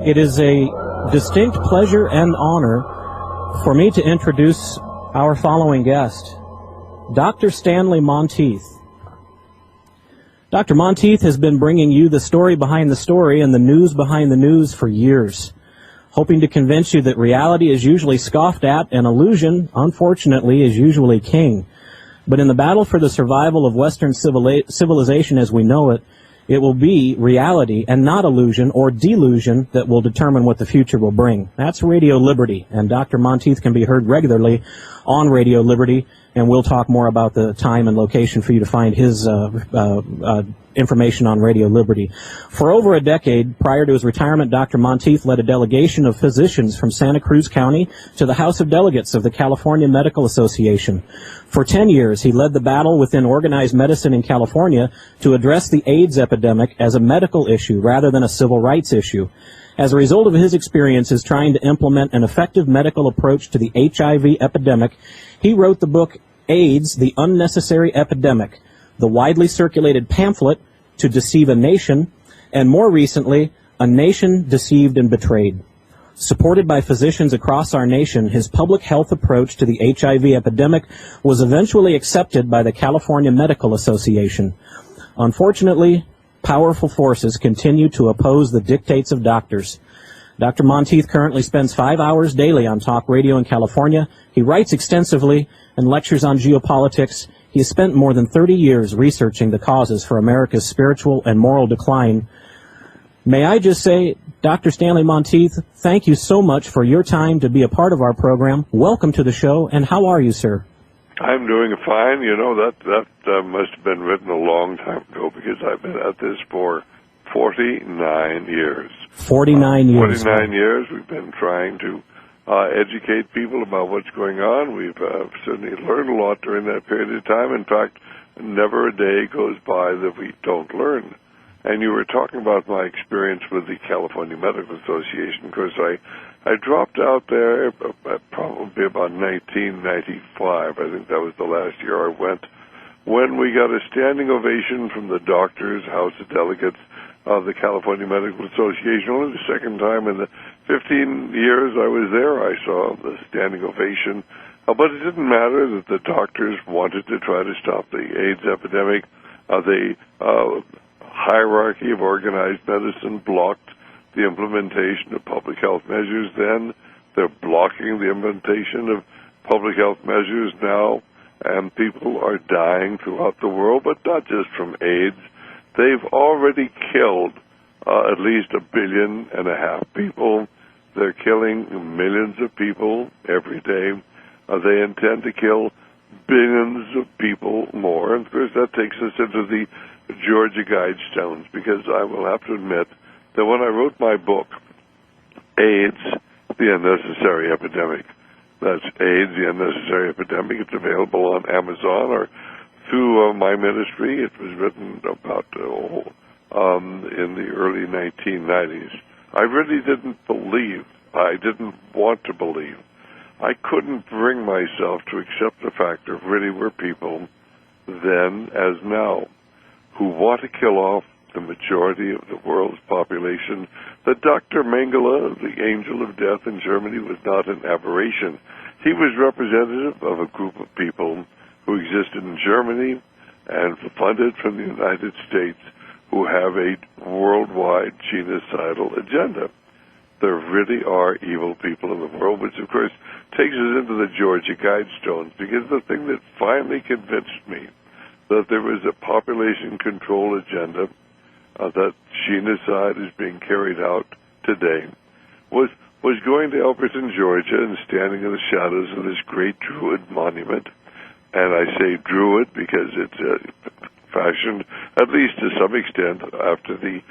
It is a distinct pleasure and honor for me to introduce our following guest, Dr. Stanley Monteith. Dr. Monteith has been bringing you the story behind the story and the news behind the news for years, hoping to convince you that reality is usually scoffed at and illusion, unfortunately, is usually king. But in the battle for the survival of Western civilization as we know it, it will be reality and not illusion or delusion that will determine what the future will bring. That's Radio Liberty, and Dr. Monteith can be heard regularly on Radio Liberty, and we'll talk more about the time and location for you to find his information on Radio Liberty. For over a decade, prior to his retirement, Dr. Monteith led a delegation of physicians from Santa Cruz County to the House of Delegates of the California Medical Association. For 10 years, he led the battle within organized medicine in California to address the AIDS epidemic as a medical issue rather than a civil rights issue. As a result of his experiences trying to implement an effective medical approach to the HIV epidemic, he wrote the book AIDS, the Unnecessary Epidemic, the widely circulated pamphlet To Deceive a Nation, and more recently, A Nation Deceived and Betrayed. Supported by physicians across our nation, his public health approach to the HIV epidemic was eventually accepted by the California Medical Association. Unfortunately, powerful forces continue to oppose the dictates of doctors. Dr. Monteith currently spends 5 hours daily on talk radio in California. He writes extensively and lectures on geopolitics. He has spent more than 30 years researching the causes for America's spiritual and moral decline. May I just say, Dr. Stanley Monteith, thank you so much for your time to be a part of our program. Welcome to the show, and how are you, sir? I'm doing fine. You know, that must have been written a long time ago, because I've been at this for 49 years. 49 years. 49 years. We've been trying to educate people about what's going on. We've certainly learned a lot during that period of time. In fact, never a day goes by that we don't learn. And you were talking about my experience with the California Medical Association. Of course, I dropped out there probably about 1995. I think that was the last year I went, when we got a standing ovation from the doctors, House of Delegates of the California Medical Association. Only the second time in the 15 years I was there I saw the standing ovation. But it didn't matter that the doctors wanted to try to stop the AIDS epidemic. The hierarchy of organized medicine blocked the implementation of public health measures then. They're blocking the implementation of public health measures now, and people are dying throughout the world, but not just from AIDS. They've already killed at least 1.5 billion people. They're killing millions of people every day. They intend to kill billions of people more. And of course, that takes us into the Georgia Guidestones, because I will have to admit that when I wrote my book, AIDS, the Unnecessary Epidemic, that's AIDS, the Unnecessary Epidemic, it's available on Amazon or through my ministry. It was written about in the early 1990s. I really didn't believe, I didn't want to believe, I couldn't bring myself to accept the fact there really were people then as now who want to kill off the majority of the world's population. That Dr. Mengele, the angel of death in Germany, was not an aberration. He was representative of a group of people who existed in Germany and funded from the United States, who have a worldwide genocidal agenda. There really are evil people in the world, which of course takes us into the Georgia Guidestones, because the thing that finally convinced me that there was a population control agenda, that genocide is being carried out today, was going to Elberton, Georgia, and standing in the shadows of this great Druid monument. And I say Druid because it's fashioned, at least to some extent, after the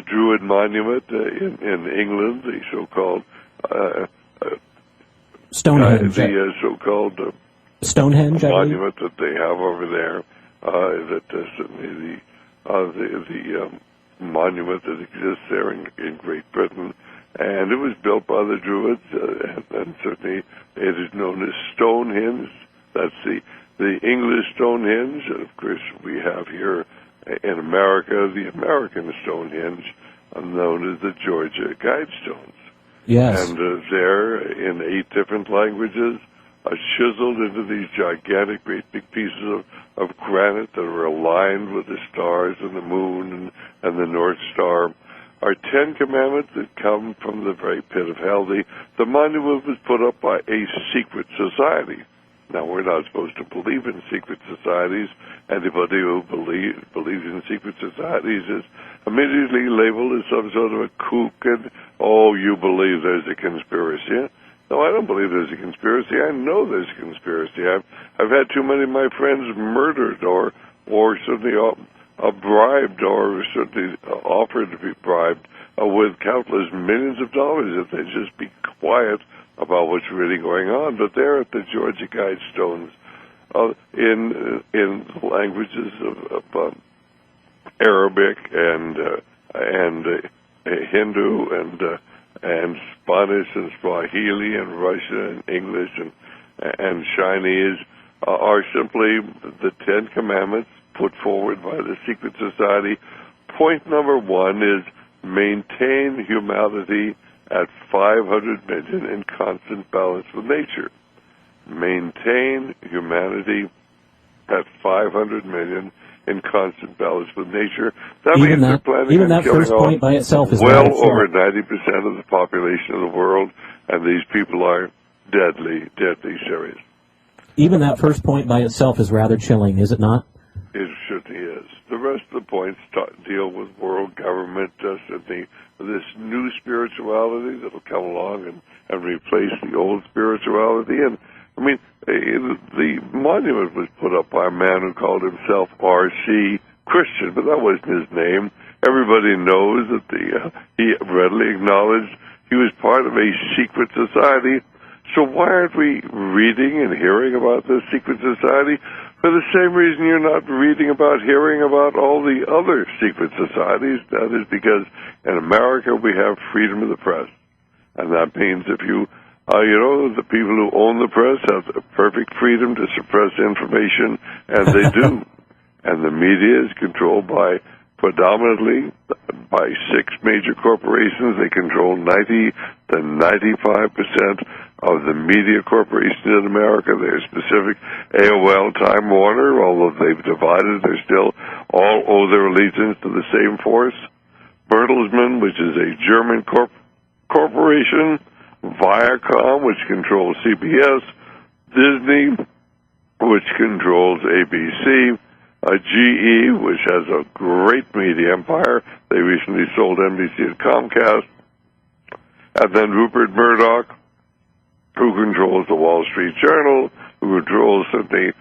Druid monument in England, the so-called Stonehenge. The so-called Stonehenge monument that they have over there. That certainly the monument that exists there in Great Britain, and it was built by the Druids, and certainly it is known as Stonehenge. That's the English Stonehenge, and of course we have here in America the American Stonehenge, known as the Georgia Guidestones. Yes. And they're in 8 different languages, chiseled into these gigantic, great big pieces of granite that are aligned with the stars and the moon and the North Star, are 10 commandments that come from the very pit of hell. The monument was put up by a secret society. Now, we're not supposed to believe in secret societies. Anybody who believes in secret societies is immediately labeled as some sort of a kook and, oh, you believe there's a conspiracy. No, I don't believe there's a conspiracy. I know there's a conspiracy. I've had too many of my friends murdered or certainly bribed or certainly offered to be bribed with countless millions of dollars if they just be quiet about what's really going on. But they're at the Georgia Guidestones in languages of Arabic and Hindu and Spanish and Swahili and Russian and English and Chinese are simply the 10 commandments put forward by the secret society. Point number 1 is maintain humanity at 500 million in constant balance with nature. Maintain humanity at 500 million in constant balance with nature. That means they're planning on killing first point by itself is well over 90% of the population of the world, and these people are deadly, deadly serious. Even that first point by itself is rather chilling, is it not? It certainly is. The rest of the points deal with world government, this new spirituality that will come along and replace the old spirituality. And, I mean, the monument was put up by a man who called himself R.C. Christian, but that wasn't his name. Everybody knows that he readily acknowledged he was part of a secret society. So why aren't we reading and hearing about this secret society? For the same reason you're not reading about, hearing about all the other secret societies. That is because in America we have freedom of the press. And that means if the people who own the press have the perfect freedom to suppress information, and they do. And the media is controlled predominantly by 6 major corporations. They control 90 to 95% of the media corporations in America. They're specific. AOL, Time Warner, although they've divided, they still all owe their allegiance to the same force. Bertelsmann, which is a German corporation. Viacom, which controls CBS. Disney, which controls ABC. GE, which has a great media empire. They recently sold NBC to Comcast. And then Rupert Murdoch, who controls the Wall Street Journal, who controls the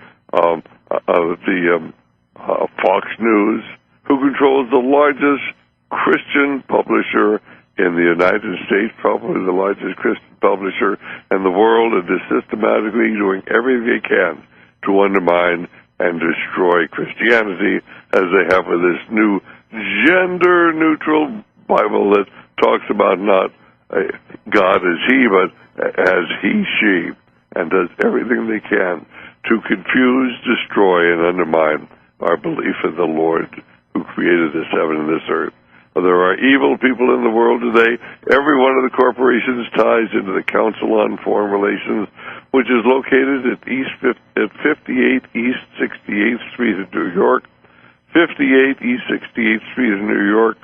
Fox News, who controls the largest Christian publisher in the United States, probably the largest Christian publisher in the world, and is systematically doing everything they can to undermine and destroy Christianity, as they have with this new gender-neutral Bible that talks about not God as he, but as he, she, and does everything they can to confuse, destroy, and undermine our belief in the Lord who created this heaven and this earth. There are evil people in the world today. Every one of the corporations ties into the Council on Foreign Relations, which is located at 58 East 68th Street in New York. 58 East 68th Street in New York.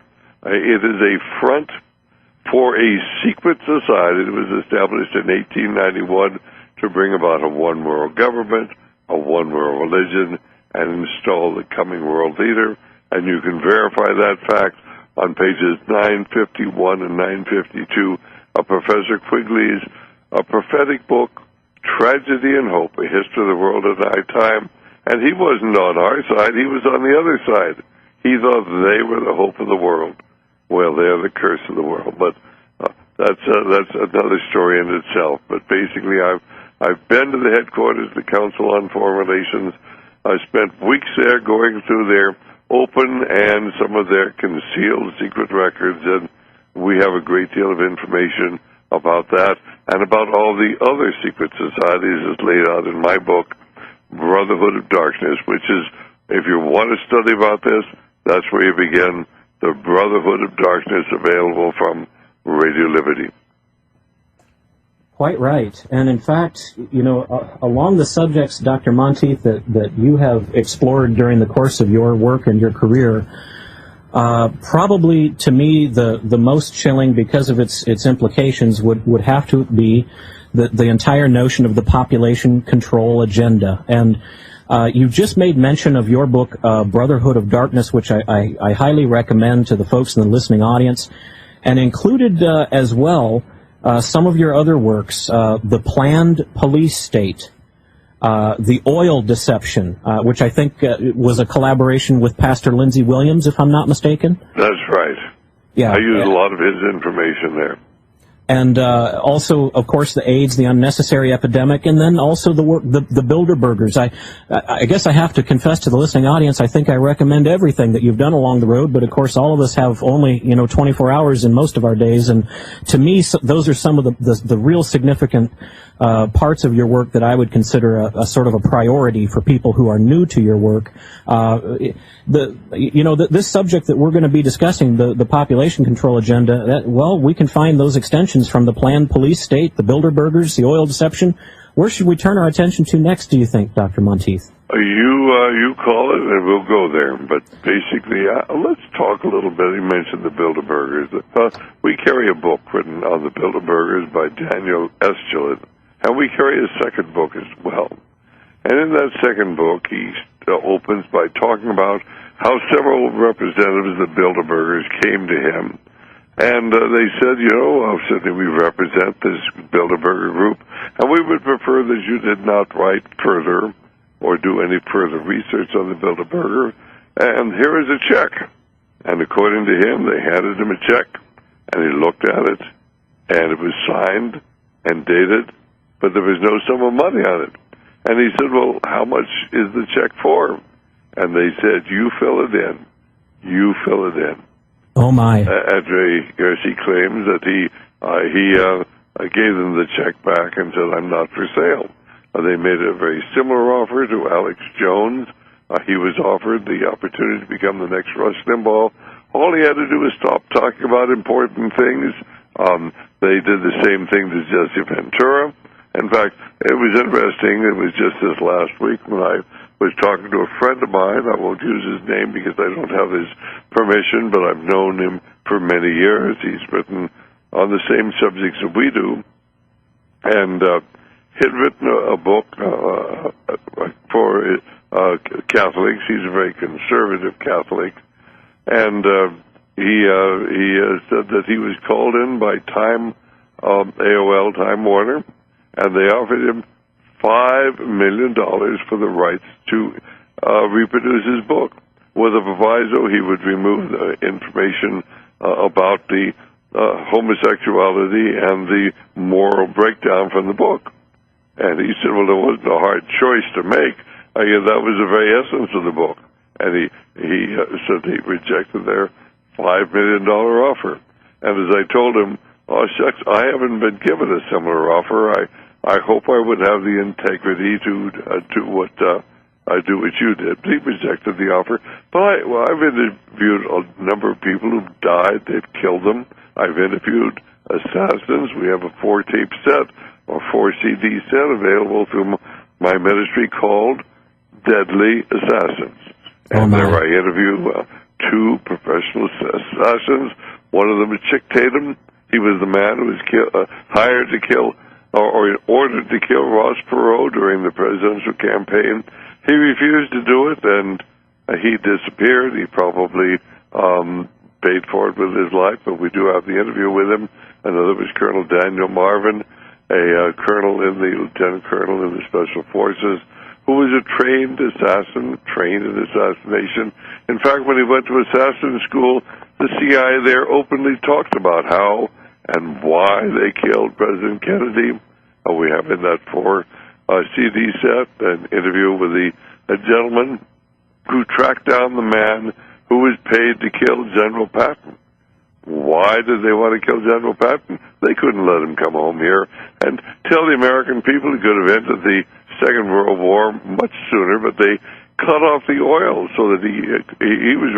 It is a front for a secret society that was established in 1891 to bring about a one-world government, a one-world religion, and install the coming world leader. And you can verify that fact on pages 951 and 952 of Professor Quigley's prophetic book, Tragedy and Hope, A History of the World at Our Time. And he wasn't on our side, he was on the other side. He thought they were the hope of the world. Well, they're the curse of the world. But that's another story in itself. But basically, I've been to the headquarters of the Council on Foreign Relations. I spent weeks there going through their open and some of their concealed secret records, and we have a great deal of information about that and about all the other secret societies as laid out in my book, Brotherhood of Darkness, which is, if you want to study about this, that's where you begin. the Brotherhood of Darkness, available from Radio Liberty. Quite right. And in fact, along the subjects, Dr. Monteith, that you have explored during the course of your work and your career, probably to me the most chilling, because of its implications, would have to be the entire notion of the population control agenda. And you just made mention of your book, Brotherhood of Darkness, which I highly recommend to the folks in the listening audience, and included as well some of your other works, The Planned Police State, The Oil Deception, which I think was a collaboration with Pastor Lindsey Williams, if I'm not mistaken. That's right. Yeah, I use a lot of his information there. And also, of course, the AIDS, the Unnecessary Epidemic, and then also the Bilderbergers. I guess I have to confess to the listening audience, I think I recommend everything that you've done along the road, but of course all of us have only 24 hours in most of our days, and to me those are some of the real significant parts of your work that I would consider a sort of a priority for people who are new to your work. This subject that we're going to be discussing, the population control agenda, we can find those extensions from the Planned Police State, the Bilderbergers, the Oil Deception. Where should we turn our attention to next, do you think, Dr. Monteith? You call it, and we'll go there. But basically, let's talk a little bit. You mentioned the Bilderbergers. We carry a book written on the Bilderbergers by Daniel S. Gillett, and we carry a second book as well. And in that second book, he opens by talking about how several representatives of the Bilderbergers came to him. And they said, certainly we represent this Bilderberger group, and we would prefer that you did not write further or do any further research on the Bilderberger, and here is a check. And according to him, they handed him a check, and he looked at it, and it was signed and dated, but there was no sum of money on it. And he said, well, how much is the check for? And they said, you fill it in. You fill it in. Oh, my. He claims that he gave them the check back and said, I'm not for sale. They made a very similar offer to Alex Jones. He was offered the opportunity to become the next Rush Limbaugh. All he had to do was stop talking about important things. They did the same thing to Jesse Ventura. In fact, it was interesting. It was just this last week when I was talking to a friend of mine. I won't use his name because I don't have his permission, but I've known him for many years. He's written on the same subjects that we do. And he'd written a book for Catholics. He's a very conservative Catholic. And he said that he was called in by AOL, Time Warner, and they offered him $5 million for the rights to reproduce his book. With a proviso, he would remove the information about the homosexuality and the moral breakdown from the book. And he said, well, there wasn't a hard choice to make. That was the very essence of the book. And he said he rejected their $5 million offer. And as I told him, oh, shucks, I haven't been given a similar offer. I hope I would have the integrity to do what you did. He rejected the offer. But I've interviewed a number of people who've died. They've killed them. I've interviewed assassins. We have a 4-tape set or 4-CD set available through my ministry called Deadly Assassins. And there I interview 2 professional assassins. One of them is Chick Tatum. He was the man who was hired to kill or ordered to kill Ross Perot during the presidential campaign. He refused to do it, and he disappeared. He probably paid for it with his life, but we do have the interview with him. Another was Colonel Daniel Marvin, a lieutenant colonel in the Special Forces, who was a trained assassin, trained in assassination. In fact, when he went to assassin school, the CIA there openly talked about how and why they killed President Kennedy. We have in that 4-CD set an interview with a gentleman who tracked down the man who was paid to kill General Patton. Why did they want to kill General Patton? They couldn't let him come home here and tell the American people he could have ended the Second World War much sooner, but they cut off the oil so that he was